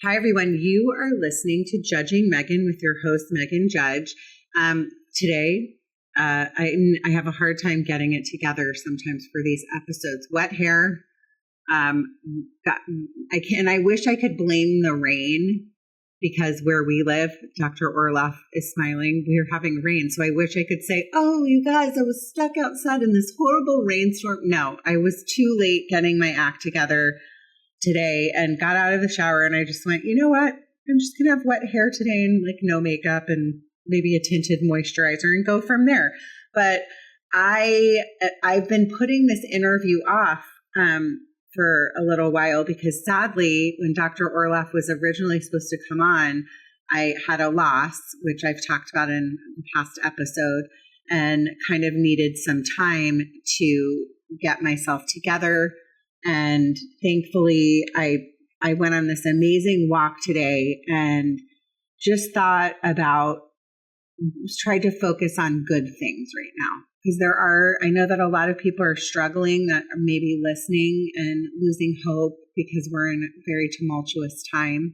Hi, everyone. You are listening to Judging Meghan with your host, Meghan Judge. Today, I have a hard time getting it together sometimes for these episodes. Wet hair. I wish I could blame the rain because where we live, Dr. Orloff is smiling. We are having rain. So I wish I could say, oh, you guys, I was stuck outside in this horrible rainstorm. No, I was too late getting my act together today and got out of the shower. And I just went, you know what? I'm just going to have wet hair today and like no makeup and maybe a tinted moisturizer and go from there. But I've been putting this interview off for a little while because sadly, when Dr. Orloff was originally supposed to come on, I had a loss, which I've talked about in the past episode, and kind of needed some time to get myself together. And thankfully, I went on this amazing walk today and just thought about, tried to focus on good things right now. Because I know that a lot of people are struggling that are maybe listening and losing hope because we're in a very tumultuous time.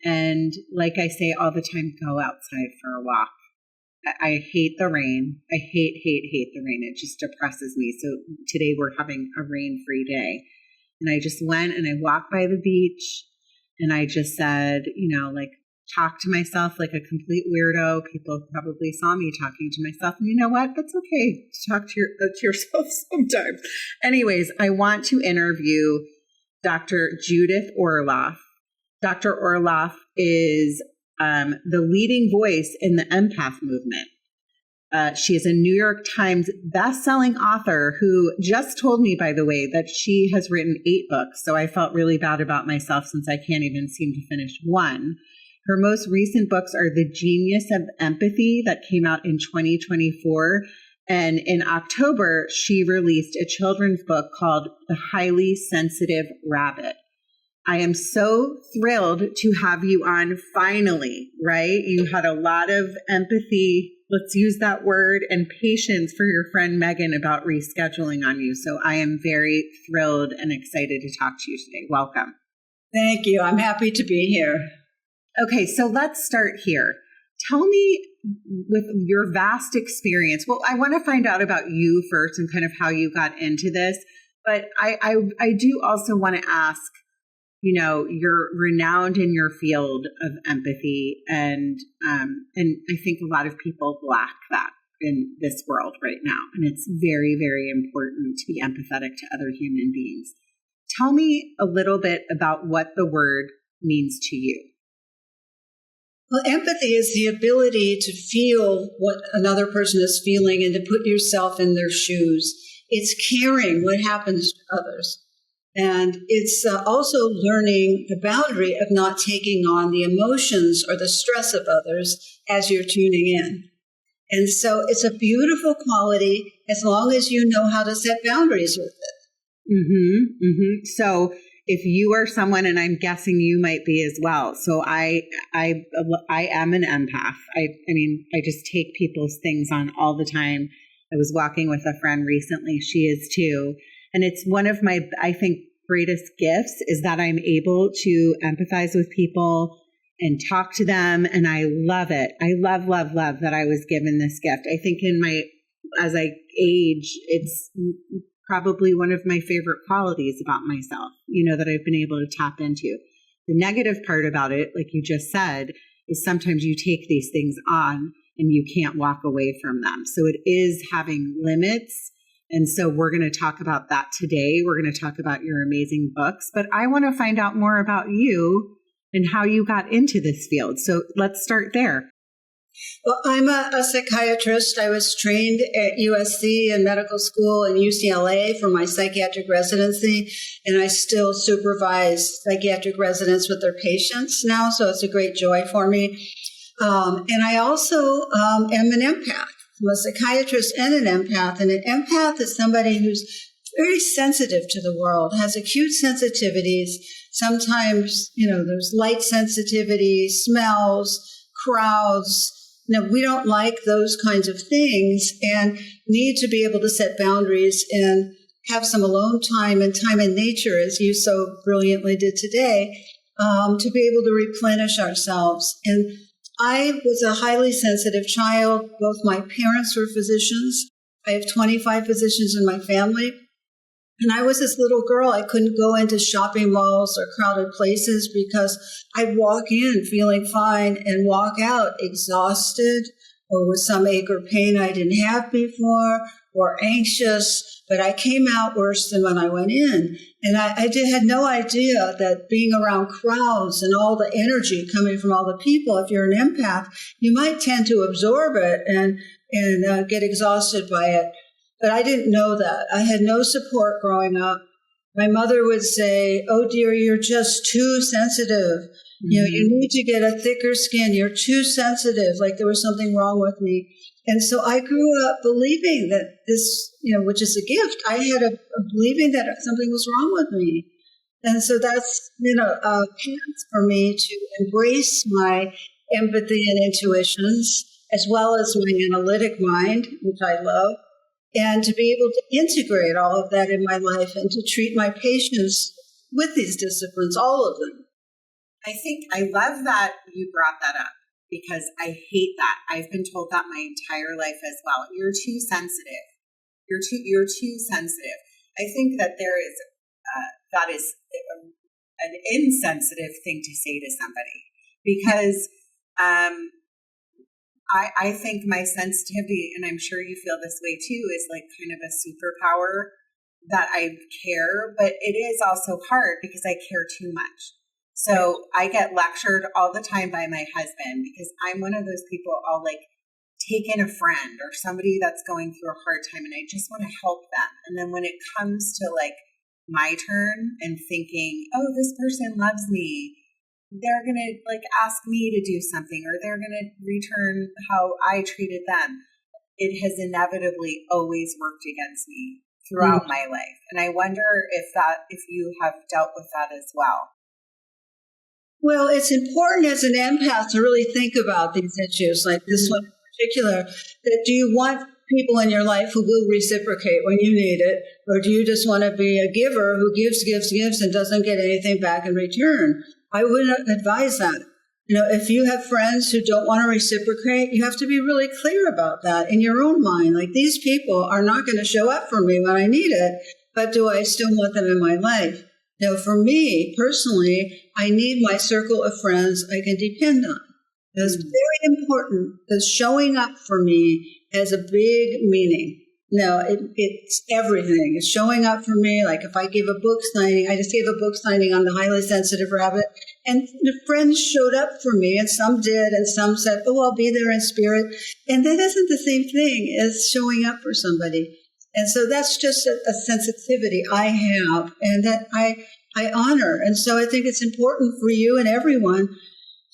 And like I say all the time, go outside for a walk. I hate the rain. I hate the rain. It just depresses me. So today we're having a rain-free day. And I just went and I walked by the beach and I just said, talk to myself like a complete weirdo. People probably saw me talking to myself. And you know what? That's okay to talk to yourself sometimes. Anyways, I want to interview Dr. Judith Orloff. Dr. Orloff is the leading voice in the empath movement. She is a New York Times bestselling author who just told me, by the way, that she has written 8 books. So I felt really bad about myself since I can't even seem to finish one. Her most recent books are The Genius of Empathy that came out in 2024. And in October, she released a children's book called The Highly Sensitive Rabbit. I am so thrilled to have you on finally, right? You had a lot of empathy, let's use that word, and patience for your friend Meghan about rescheduling on you. So I am very thrilled and excited to talk to you today. Welcome. Thank you. I'm happy to be here. Okay, so let's start here. Tell me, with your vast experience, well, I want to find out about you first and kind of how you got into this, but I do also want to ask, you're renowned in your field of empathy, and I think a lot of people lack that in this world right now, and it's very, very important to be empathetic to other human beings. Tell me a little bit about what the word means to you. Well, empathy is the ability to feel what another person is feeling and to put yourself in their shoes. It's caring what happens to others. And it's also learning the boundary of not taking on the emotions or the stress of others as you're tuning in. And so it's a beautiful quality as long as you know how to set boundaries with it. Mm-hmm, mm-hmm. So if you are someone, and I'm guessing you might be as well. So I am an empath. I just take people's things on all the time. I was walking with a friend recently. She is too. And it's one of my, I think, greatest gifts is that I'm able to empathize with people and talk to them. And I love it. I love that I was given this gift. I think as I age, it's probably one of my favorite qualities about myself, that I've been able to tap into. The negative part about it, like you just said, is sometimes you take these things on and you can't walk away from them. So it is having limits. And so we're going to talk about that today. We're going to talk about your amazing books, but I want to find out more about you and how you got into this field. So let's start there. Well, I'm a psychiatrist. I was trained at USC in medical school and UCLA for my psychiatric residency, and I still supervise psychiatric residents with their patients now, so it's a great joy for me. And I also am an empath. I'm a psychiatrist and an empath, and an empath is somebody who's very sensitive to the world, has acute sensitivities. Sometimes, there's light sensitivity, smells, crowds. We don't like those kinds of things and need to be able to set boundaries and have some alone time and time in nature, as you so brilliantly did today, to be able to replenish ourselves. And I was a highly sensitive child. Both my parents were physicians. I have 25 physicians in my family. And I was this little girl. I couldn't go into shopping malls or crowded places because I'd walk in feeling fine and walk out exhausted or with some ache or pain I didn't have before or anxious. But I came out worse than when I went in. And I had no idea that being around crowds and all the energy coming from all the people, if you're an empath, you might tend to absorb it and get exhausted by it. But I didn't know that. I had no support growing up. My mother would say, "Oh dear, you're just too sensitive. Mm-hmm. You need to get a thicker skin. You're too sensitive," like there was something wrong with me. And so I grew up believing that this, which is a gift, I had a believing that something was wrong with me. And so that's, a path for me to embrace my empathy and intuitions, as well as my analytic mind, which I love, and to be able to integrate all of that in my life and to treat my patients with these disciplines, all of them. I love that you brought that up because I hate that. I've been told that my entire life as well. You're too sensitive. You're too sensitive. I think that that is an insensitive thing to say to somebody because I think my sensitivity, and I'm sure you feel this way too, is like kind of a superpower that I care, but it is also hard because I care too much. So I get lectured all the time by my husband because I'm one of those people, I'll like take in a friend or somebody that's going through a hard time and I just want to help them. And then when it comes to like my turn and thinking, oh, this person loves me, they're going to like ask me to do something or they're going to return how I treated them. It has inevitably always worked against me throughout my life. And I wonder if you have dealt with that as well. Well, it's important as an empath to really think about these issues like this one in particular, that do you want people in your life who will reciprocate when you need it, or do you just want to be a giver who gives and doesn't get anything back in return? I wouldn't advise that. If you have friends who don't want to reciprocate, you have to be really clear about that in your own mind. Like, these people are not going to show up for me when I need it, but do I still want them in my life? For me, personally, I need my circle of friends I can depend on. That's very important because showing up for me has a big meaning. It's everything. It's showing up for me. Like if I give a book signing, I just gave a book signing on the highly sensitive rabbit, and the friends showed up for me, and some did, and some said, "Oh, I'll be there in spirit." And that isn't the same thing as showing up for somebody. And so that's just a sensitivity I have and that I honor. And so I think it's important for you and everyone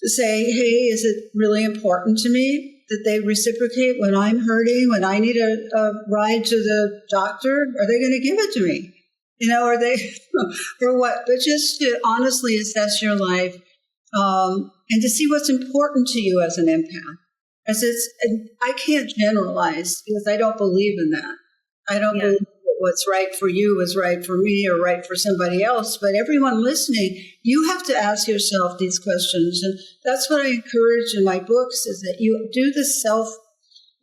to say, hey, is it really important to me that they reciprocate when I'm hurting, when I need a ride to the doctor? Are they going to give it to me? Are they, or what? But just to honestly assess your life and to see what's important to you as an empath. I can't generalize because I don't believe in that. I don't believe that what's right for you is right for me or right for somebody else. But everyone listening, you have to ask yourself these questions. And that's what I encourage in my books, is that you do the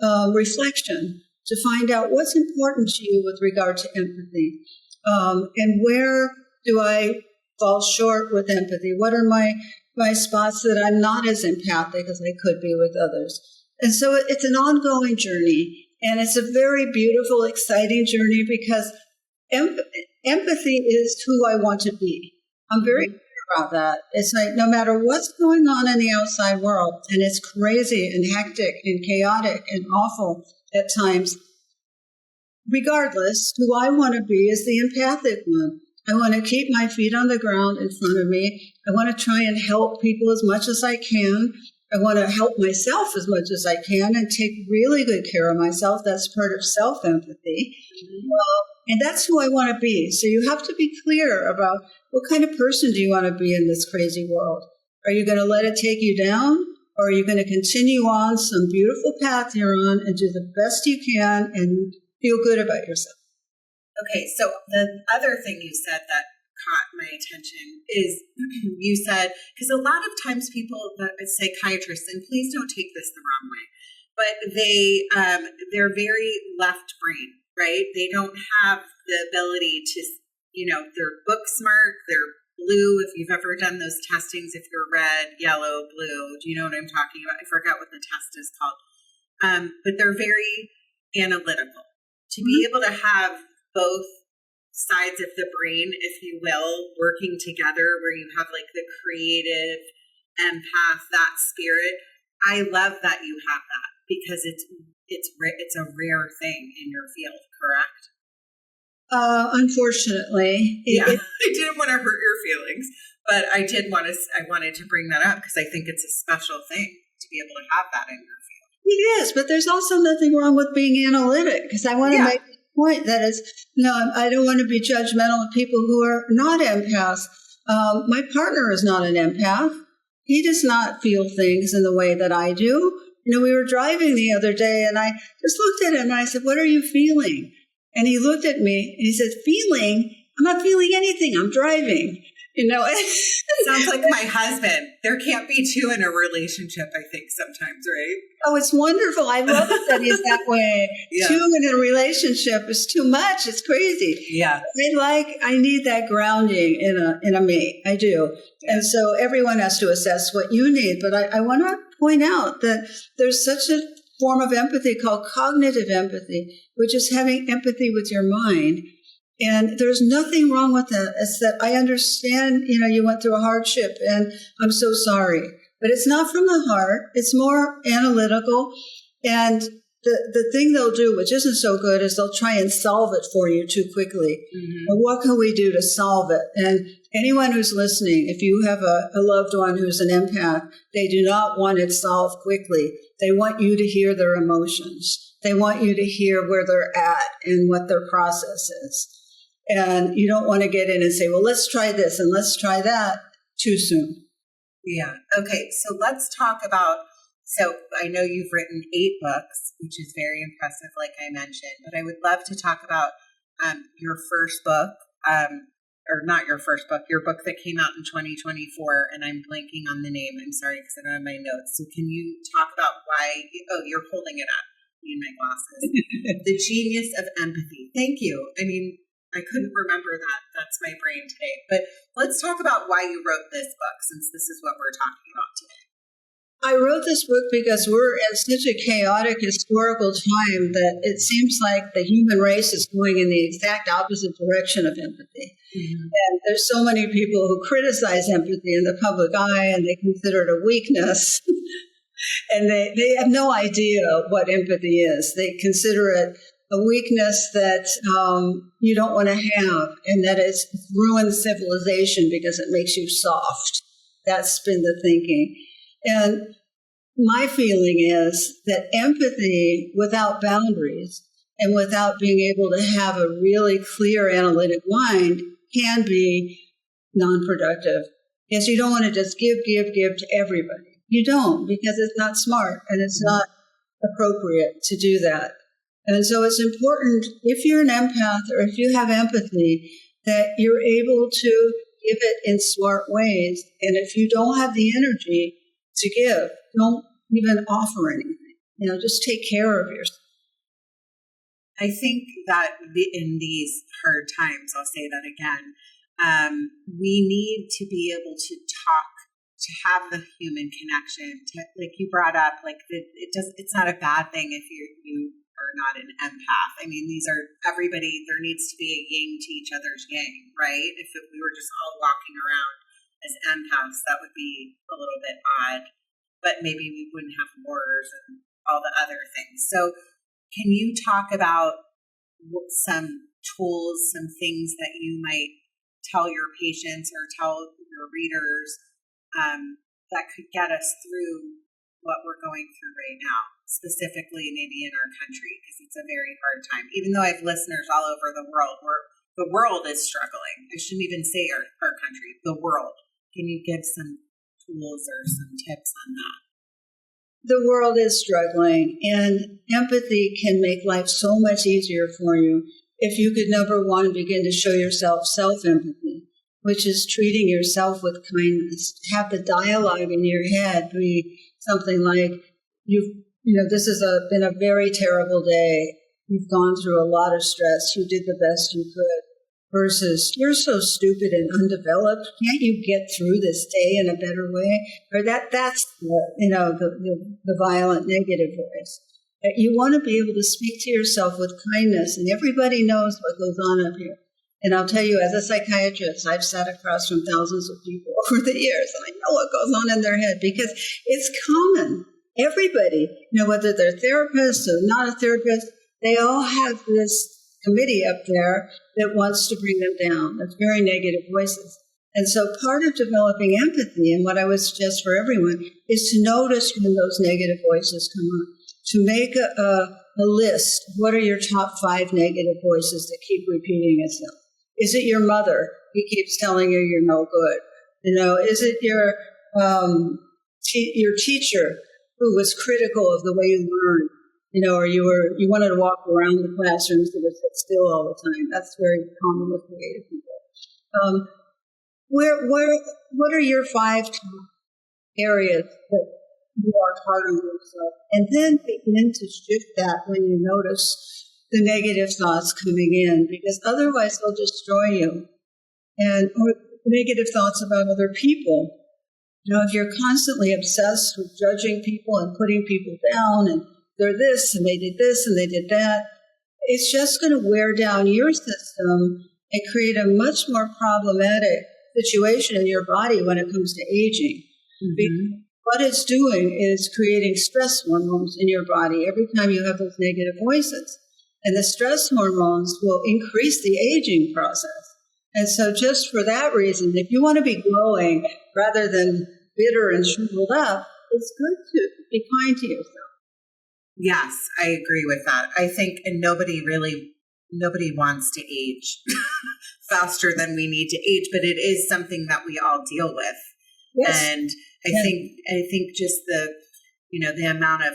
self-reflection to find out what's important to you with regard to empathy. And where do I fall short with empathy? What are my spots that I'm not as empathic as I could be with others? And so it's an ongoing journey. And it's a very beautiful, exciting journey because empathy is who I want to be. I'm very clear about that. It's like no matter what's going on in the outside world, and it's crazy and hectic and chaotic and awful at times, regardless, who I want to be is the empathic one. I want to keep my feet on the ground in front of me. I want to try and help people as much as I can. I want to help myself as much as I can and take really good care of myself. That's part of self-empathy. And that's who I want to be. So you have to be clear about what kind of person do you want to be in this crazy world? Are you going to let it take you down? Or are you going to continue on some beautiful path you're on and do the best you can and feel good about yourself? Okay, so the other thing you said that caught my attention is you said, because a lot of times people, psychiatrists, and please don't take this the wrong way, but they're very left brain, right? They don't have the ability to, they're book smart, they're blue, if you've ever done those testings, if you're red, yellow, blue, do you know what I'm talking about? I forgot what the test is called. But they're very analytical. To be able to have both sides of the brain, if you will, working together, where you have like the creative empath, that spirit, I love that you have that, because it's a rare thing in your field, correct? Unfortunately, I didn't want to hurt your feelings, but I wanted to bring that up because I think it's a special thing to be able to have that in your field. It is, but there's also nothing wrong with being analytic, because I want to make the point that is, I don't want to be judgmental of people who are not empaths. My partner is not an empath. He does not feel things in the way that I do. We were driving the other day and I just looked at him and I said, "What are you feeling?" And he looked at me and he said, "Feeling? I'm not feeling anything. I'm driving." Sounds like my husband. There can't be two in a relationship, I think, sometimes, right? Oh, it's wonderful. I love it that he's that way. Yeah. Two in a relationship is too much. It's crazy. Yeah. I need that grounding in a mate. I do. And so everyone has to assess what you need. But I want to point out that there's such a form of empathy called cognitive empathy, which is having empathy with your mind. And there's nothing wrong with that. It's that I understand, you went through a hardship and I'm so sorry. But it's not from the heart. It's more analytical. And the thing they'll do, which isn't so good, is they'll try and solve it for you too quickly. Mm-hmm. But what can we do to solve it? And anyone who's listening, if you have a loved one who's an empath, they do not want it solved quickly. They want you to hear their emotions. They want you to hear where they're at and what their process is. And you don't want to get in and say, well, let's try this and let's try that too soon. Yeah. Okay. So let's talk about, so I know you've written 8 books, which is very impressive, like I mentioned, but I would love to talk about your first book, or not your first book, your book that came out in 2024, and I'm blanking on the name. I'm sorry because I don't have my notes. So can you talk about why, you're holding it up in my glasses. The Genius of Empathy. Thank you. I mean, I couldn't remember that. That's my brain today. But let's talk about why you wrote this book, since this is what we're talking about today. I wrote this book because we're in such a chaotic historical time that it seems like the human race is going in the exact opposite direction of empathy. Mm-hmm. And there's so many people who criticize empathy in the public eye, and they consider it a weakness. And they have no idea what empathy is. They consider it a weakness that you don't want to have, and that it's ruined civilization because it makes you soft. That's been the thinking. And my feeling is that empathy without boundaries and without being able to have a really clear analytic mind can be non-productive. Because you don't want to just give to everybody. You don't, because it's not smart and it's not appropriate to do that. And so it's important, if you're an empath or if you have empathy, that you're able to give it in smart ways. And if you don't have the energy to give, don't even offer anything. Just take care of yourself. I think that in these hard times, I'll say that again, we need to be able to talk, to have the human connection, to, like you brought up, it's not a bad thing if you are not an empath. I mean, everybody, there needs to be a yin to each other's yang, right? If we were just all walking around as empaths, that would be a little bit odd, but maybe we wouldn't have wars and all the other things. So can you talk about some tools, some things that you might tell your patients or tell your readers that could get us through what we're going through right now, specifically maybe in our country, because it's a very hard time. Even though I have listeners all over the world, where the world is struggling. I shouldn't even say our country, the world. Can you give some tools or some tips on that? The world is struggling, and empathy can make life so much easier for you if you could, number one, begin to show yourself self-empathy. which is treating yourself with kindness. Have the dialogue in your head be something like, this has been a very terrible day. You've gone through a lot of stress. You did the best you could. Versus, you're so stupid and undeveloped. Can't you get through this day in a better way? Or that's the violent negative voice. You want to be able to speak to yourself with kindness, and everybody knows what goes on up here. And I'll tell you, as a psychiatrist, I've sat across from thousands of people over the years, and I know what goes on in their head because it's common. Everybody, whether they're therapists or not a therapist, they all have this committee up there that wants to bring them down. That's very negative voices. And so part of developing empathy, and what I would suggest for everyone, is to notice when those negative voices come up, to make a list. What are your top 5 negative voices that keep repeating itself? Is it your mother who keeps telling you you're no good? Is it your teacher who was critical of the way you learned? Or you wanted to walk around the classroom instead of sit still all the time. That's very common with creative people. What are your 5 top areas that you are hard on yourself? And then begin to shift that when you notice the negative thoughts coming in, because otherwise they'll destroy you. Or negative thoughts about other people. If you're constantly obsessed with judging people and putting people down and they're this and they did this and they did that, it's just going to wear down your system and create a much more problematic situation in your body when it comes to aging. Mm-hmm. What it's doing is creating stress hormones in your body every time you have those negative voices. And the stress hormones will increase the aging process. And so just for that reason, if you want to be glowing rather than bitter and shriveled up, it's good to be kind to yourself. Yes, I agree with that. I think, and nobody wants to age faster than we need to age, but it is something that we all deal with. Yes. And I think just the amount of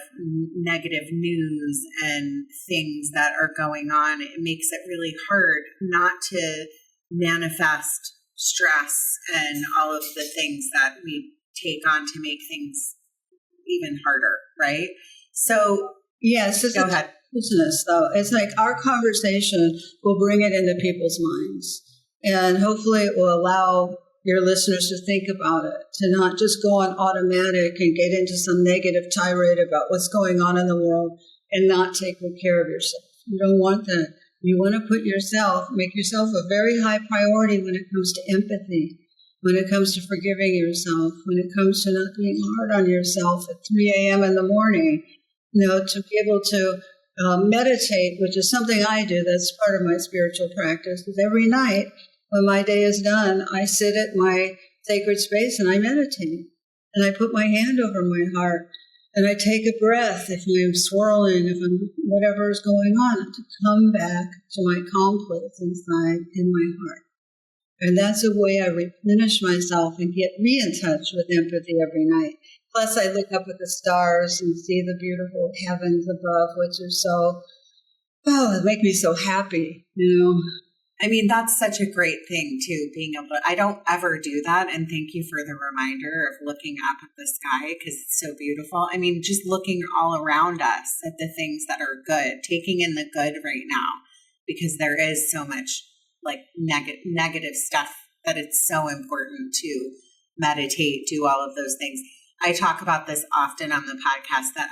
negative news and things that are going on, it makes it really hard not to manifest stress and all of the things that we take on to make things even harder, right? So, yes, go ahead. Business, though. It's like our conversation will bring it into people's minds. And hopefully it will allow your listeners to think about it, to not just go on automatic and get into some negative tirade about what's going on in the world and not take good care of yourself. You don't want that. You want to make yourself a very high priority when it comes to empathy, when it comes to forgiving yourself, when it comes to not being hard on yourself at 3 a.m. in the morning, to be able to meditate, which is something I do. That's part of my spiritual practice. Because every night when my day is done, I sit at my sacred space and I meditate. And I put my hand over my heart and I take a breath if I'm swirling, if I'm whatever is going on, to come back to my calm place inside in my heart. And that's a way I replenish myself and get in touch with empathy every night. Plus, I look up at the stars and see the beautiful heavens above, which are they make me so happy, I mean, that's such a great thing, too, being able to, I don't ever do that. And thank you for the reminder of looking up at the sky because it's so beautiful. I mean, just looking all around us at the things that are good, taking in the good right now, because there is so much like negative stuff that it's so important to meditate, do all of those things. I talk about this often on the podcast that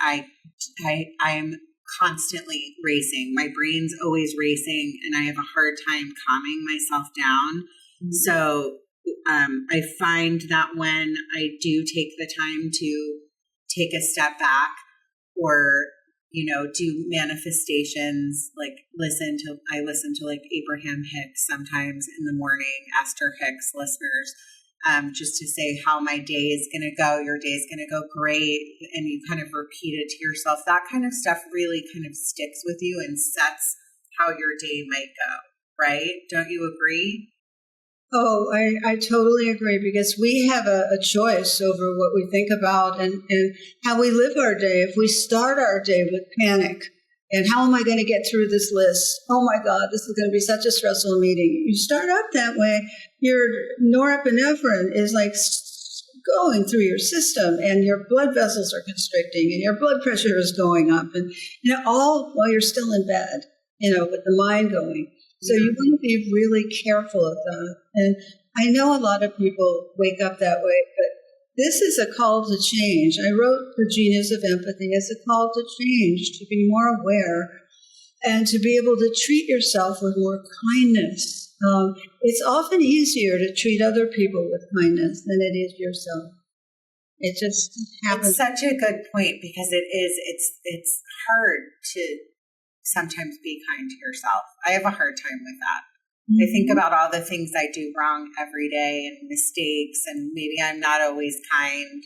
I'm constantly racing. My brain's always racing and I have a hard time calming myself down. Mm-hmm. So I find that when I do take the time to take a step back or, do manifestations, like I listen to like Abraham Hicks sometimes in the morning, Esther Hicks listeners, just to say how my day is going to go. Your day is going to go great. And you kind of repeat it to yourself. That kind of stuff really kind of sticks with you and sets how your day might go, right? Don't you agree? Oh, I totally agree, because we have a choice over what we think about and how we live our day. If we start our day with panic And how am I going to get through this list? Oh my God, this is going to be such a stressful meeting. You start out that way, your norepinephrine is like going through your system, and your blood vessels are constricting, and your blood pressure is going up, and all while you're still in bed, with the mind going. So you want to be really careful of that. And I know a lot of people wake up that way, but this is a call to change. I wrote The Genius of Empathy as a call to change, to be more aware, and to be able to treat yourself with more kindness. It's often easier to treat other people with kindness than it is yourself. It just happens. It's such a good point, because it's hard to sometimes be kind to yourself. I have a hard time with that. Mm-hmm. I think about all the things I do wrong every day and mistakes, and maybe I'm not always kind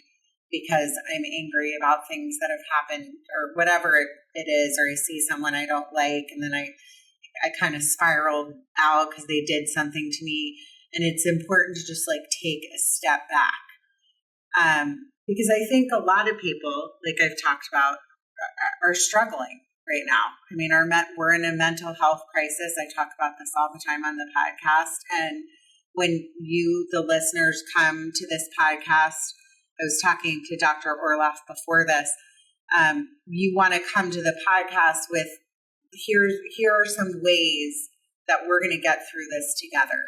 because I'm angry about things that have happened or whatever it is, or I see someone I don't like, and then I kind of spiraled out because they did something to me. And it's important to just take a step back. Because I think a lot of people, like I've talked about, are struggling right now. I mean, we're in a mental health crisis. I talk about this all the time on the podcast. And when the listeners, come to this podcast, I was talking to Dr. Orloff before this, you want to come to the podcast with, here are some ways that we're going to get through this together,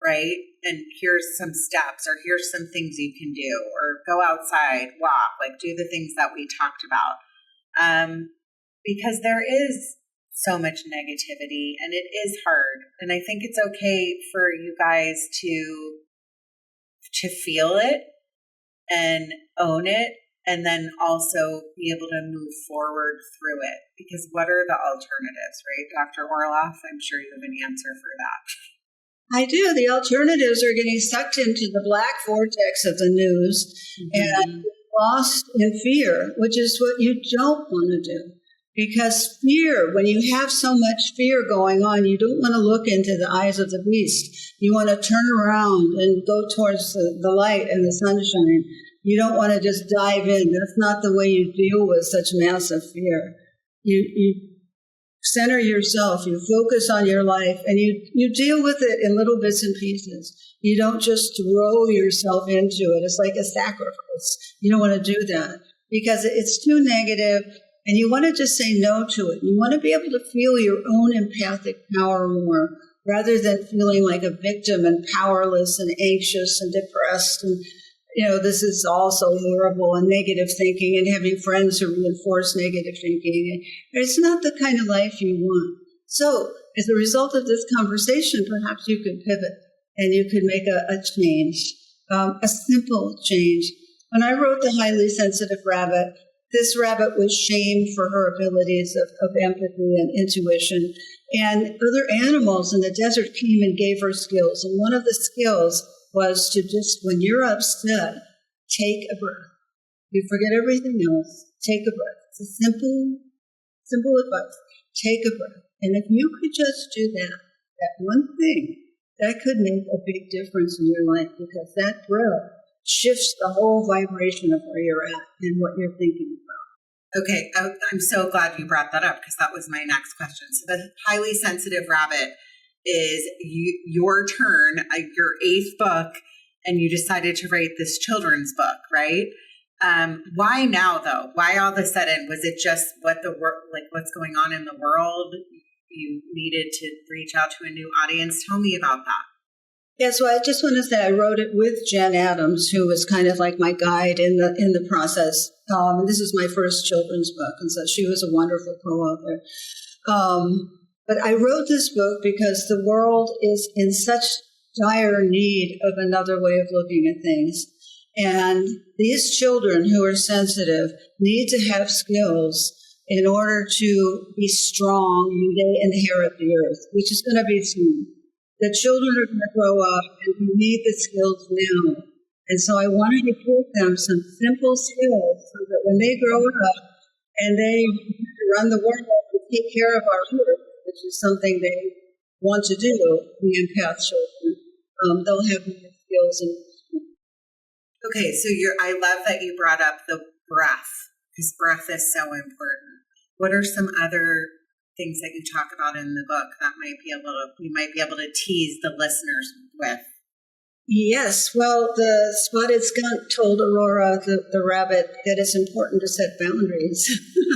right? And here's some steps, or here's some things you can do, or go outside, walk, do the things that we talked about. Because there is so much negativity, and it is hard. And I think it's okay for you guys to feel it and own it, and then also be able to move forward through it. Because what are the alternatives, right? Dr. Orloff, I'm sure you have an answer for that. I do. The alternatives are getting sucked into the black vortex of the news, mm-hmm. and lost in fear, which is what you don't want to do. Because fear, when you have so much fear going on, you don't want to look into the eyes of the beast. You want to turn around and go towards the light and the sunshine. You don't want to just dive in. That's not the way you deal with such massive fear. You center yourself, you focus on your life, and you deal with it in little bits and pieces. You don't just throw yourself into it. It's like a sacrifice. You don't want to do that because it's too negative, and you want to just say no to it. You want to be able to feel your own empathic power more, rather than feeling like a victim and powerless and anxious and depressed and this is also horrible, and negative thinking, and having friends who reinforce negative thinking. It's not the kind of life you want. So as a result of this conversation, perhaps you could pivot and you could make a change, a simple change. When I wrote The Highly Sensitive Rabbit, this rabbit was shamed for her abilities of empathy and intuition. And other animals in the desert came and gave her skills. And one of the skills was to just, when you're upset, take a breath. You forget everything else. Take a breath. It's a simple advice. Take a breath. And if you could just do that one thing, that could make a big difference in your life, because that breath shifts the whole vibration of where you're at and what you're thinking about. Okay, I'm so glad you brought that up, because that was my next question. So the Highly Sensitive Rabbit is your turn, your 8th book, and you decided to write this children's book, right? Why now, though? Why all of a sudden? Was it just what's going on in the world? You needed to reach out to a new audience. Tell me about that. Yeah, so I just want to say I wrote it with Jen Adams, who was kind of like my guide in the process. And this is my first children's book, and so she was a wonderful co-author. But I wrote this book because the world is in such dire need of another way of looking at things. And these children who are sensitive need to have skills in order to be strong when they inherit the earth, which is going to be soon. The children are going to grow up, and we need the skills now. And so I wanted to give them some simple skills so that when they grow up and they run the world and take care of our earth, which is something they want to do, the empath children, they'll have more skills. Okay, so I love that you brought up the breath, because breath is so important. What are some other things that you talk about in the book that we might be able to tease the listeners with? Yes, well, the spotted skunk told Aurora, the rabbit, that it's important to set boundaries.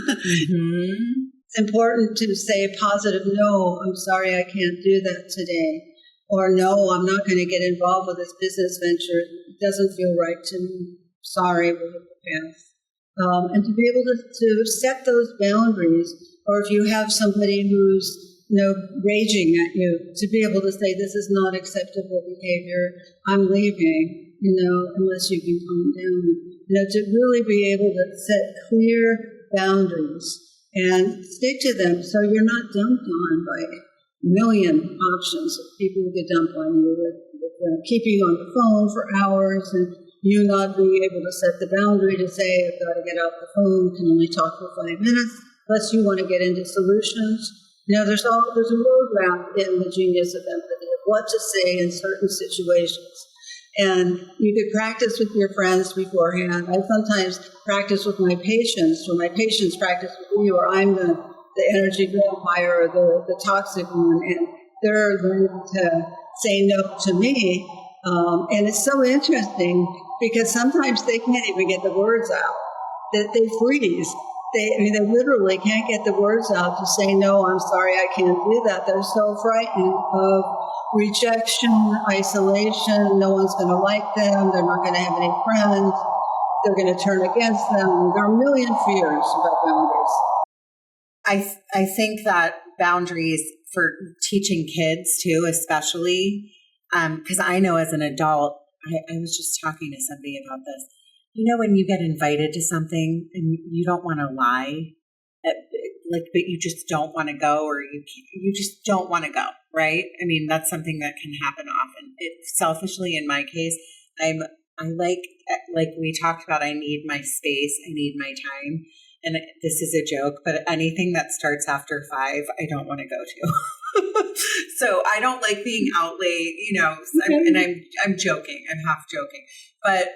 Mm-hmm. It's important to say a positive, no, I'm sorry, I can't do that today. Or no, I'm not going to get involved with this business venture. It doesn't feel right to me. Sorry, we'll have to pass. And to be able to set those boundaries, or if you have somebody who's raging at you, to be able to say, this is not acceptable behavior, I'm leaving, unless you can calm down. To really be able to set clear boundaries and stick to them so you're not dumped on by a million options of people who get dumped on you with keeping you on the phone for hours and you not being able to set the boundary to say, I've got to get off the phone, can only talk for 5 minutes, unless you want to get into solutions. There's a roadmap in the genius of empathy of what to say in certain situations. And you could practice with your friends beforehand. I sometimes practice with my patients, or my patients practice with me, or I'm the energy vampire or the toxic one, and they're learning to say no to me. And it's so interesting because sometimes they can't even get the words out, that they freeze. They literally can't get the words out to say, no, I'm sorry, I can't do that. They're so frightened of rejection, isolation. No one's going to like them. They're not going to have any friends. They're going to turn against them. There are a million fears about boundaries. I think that boundaries for teaching kids too, especially, because I know as an adult, I was just talking to somebody about this. When you get invited to something and you don't want to lie, but you just don't want to go, or you just don't want to go, right? I mean, that's something that can happen often. Selfishly, in my case, I like we talked about, I need my space, I need my time. And this is a joke, but anything that starts after 5, I don't want to go to. So I don't like being out late, I'm joking. I'm half joking. But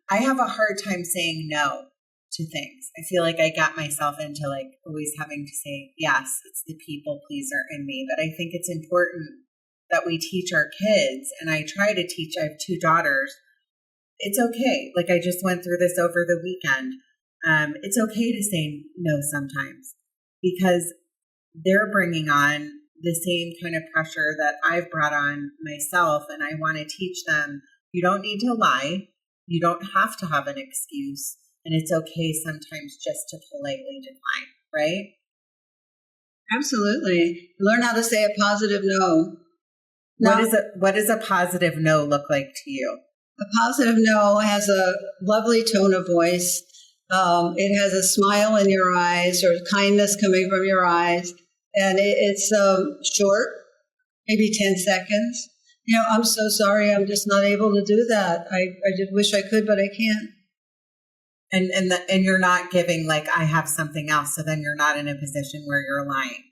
I have a hard time saying no to things. I feel like I got myself into always having to say yes. It's the people pleaser in me. But I think it's important that we teach our kids, and I try to teach. I have 2 daughters. It's okay. I just went through this over the weekend. It's okay to say no sometimes, because they're bringing on the same kind of pressure that I've brought on myself. And I want to teach them, you don't need to lie. You don't have to have an excuse. And it's okay sometimes just to politely decline, right? Absolutely. Learn how to say a positive no. What does a positive no look like to you? A positive no has a lovely tone of voice. It has a smile in your eyes, or kindness coming from your eyes. And it's short, maybe 10 seconds. I'm so sorry, I'm just not able to do that. I just wish I could, but I can't. And you're not giving I have something else, so then you're not in a position where you're lying.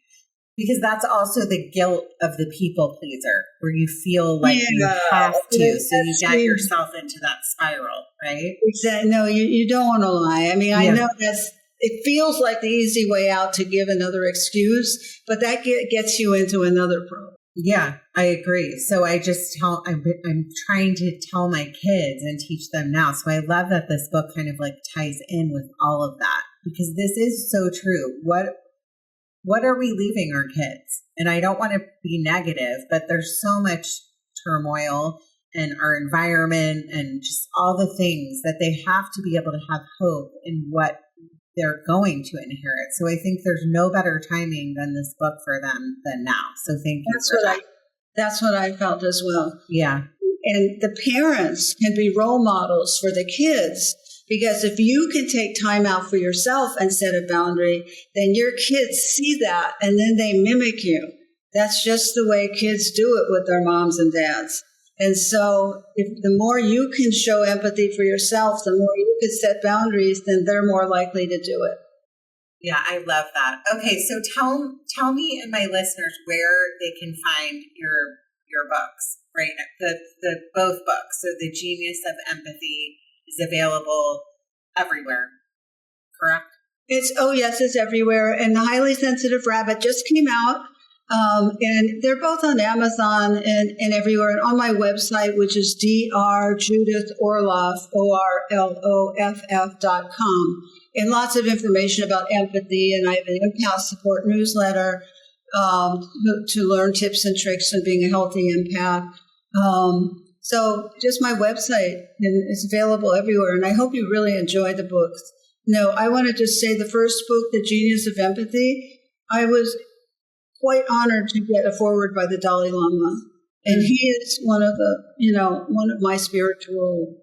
Because that's also the guilt of the people pleaser, where you feel like you have to, so you get yourself into that spiral, right? Exactly. No, you don't want to lie. I mean, I know it feels like the easy way out to give another excuse, but that gets you into another problem. Yeah, I agree. So I'm trying to tell my kids and teach them now. So I love that this book kind of ties in with all of that, because this is so true. What are we leaving our kids? And I don't want to be negative, but there's so much turmoil in our environment and just all the things that they have to be able to have hope in what they're going to inherit. So I think there's no better timing than this book for them than now. So thank you for that. That's what I felt as well. Yeah. And the parents can be role models for the kids, because if you can take time out for yourself and set a boundary, then your kids see that and then they mimic you. That's just the way kids do it with their moms and dads. And so the more you can show empathy for yourself, the more you can set boundaries, then they're more likely to do it. Yeah, I love that. Okay, so tell me and my listeners where they can find your books, right? The both books. So The Genius of Empathy is available everywhere, correct? It's everywhere. And The Highly Sensitive Rabbit just came out. And they're both on Amazon and everywhere. And on my website, which is Judith Orloff, ORLOFF.com. And lots of information about empathy. And I have an empath support newsletter to learn tips and tricks on being a healthy empath. So just my website, and it's available everywhere. And I hope you really enjoy the books. No, I want to just say the first book, The Genius of Empathy, I was quite honored to get a foreword by the Dalai Lama. And he is one of my spiritual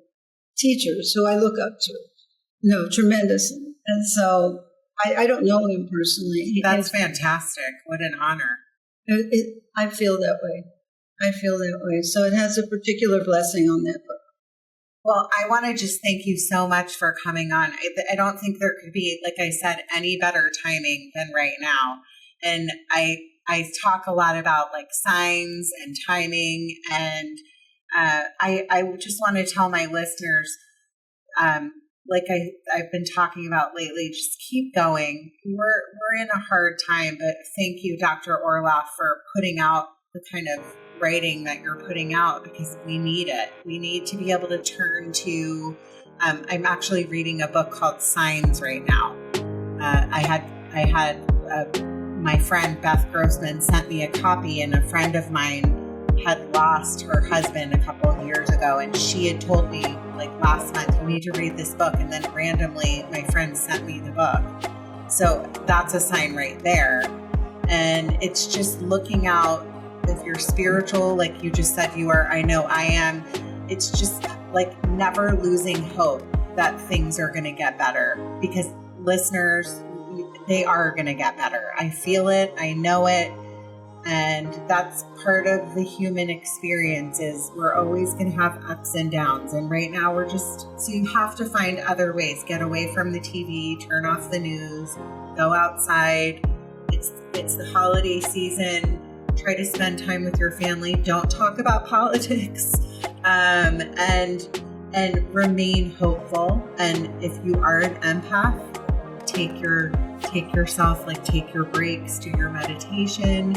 teachers who I look up to, tremendously. And so I don't know him personally. That's fantastic. What an honor. I feel that way. So it has a particular blessing on that book. Well, I want to just thank you so much for coming on. I don't think there could be, like I said, any better timing than right now. And I talk a lot about like signs and timing. And I just want to tell my listeners, like I've been talking about lately, just keep going. We're in a hard time, but thank you, Dr. Orloff, for putting out the kind of writing that you're putting out, because we need it. We need to be able to turn to, I'm actually reading a book called Signs right now. I had my friend Beth Grossman sent me a copy, and a friend of mine had lost her husband a couple of years ago, and she had told me like last month, you need to read this book. And then randomly my friend sent me the book. So that's a sign right there. And it's just looking out. If you're spiritual, like you just said you are, I know I am, it's just like never losing hope that things are going to get better, because listeners, they are going to get better. I feel it. I know it. And that's part of the human experience, is we're always going to have ups and downs. And right now so you have to find other ways. Get away from the TV, turn off the news, go outside. It's the holiday season. Try to spend time with your family. Don't talk about politics, and remain hopeful. And if you are an empath, take your breaks, do your meditation,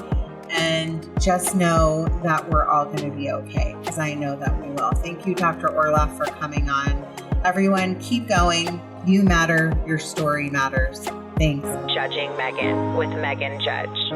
and just know that we're all going to be okay, because I know that we will. Thank you, Dr. Orloff, for coming on. Everyone, keep going. You matter. Your story matters. Thanks. Judging Meghan with Meghan Judge.